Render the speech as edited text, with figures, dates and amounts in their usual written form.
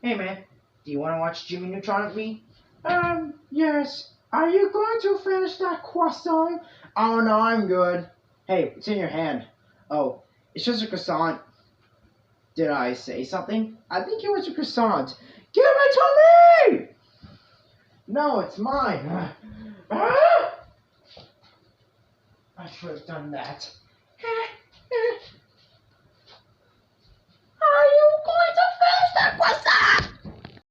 Hey man, do you want to watch Jimmy Neutron with me? Yes. Are you going to finish that croissant? Oh no, I'm good. Hey, it's in your hand. Oh, it's just a croissant. Did I say something? I think it was a croissant. Give it to me! No, it's mine. Ah! I should have done that.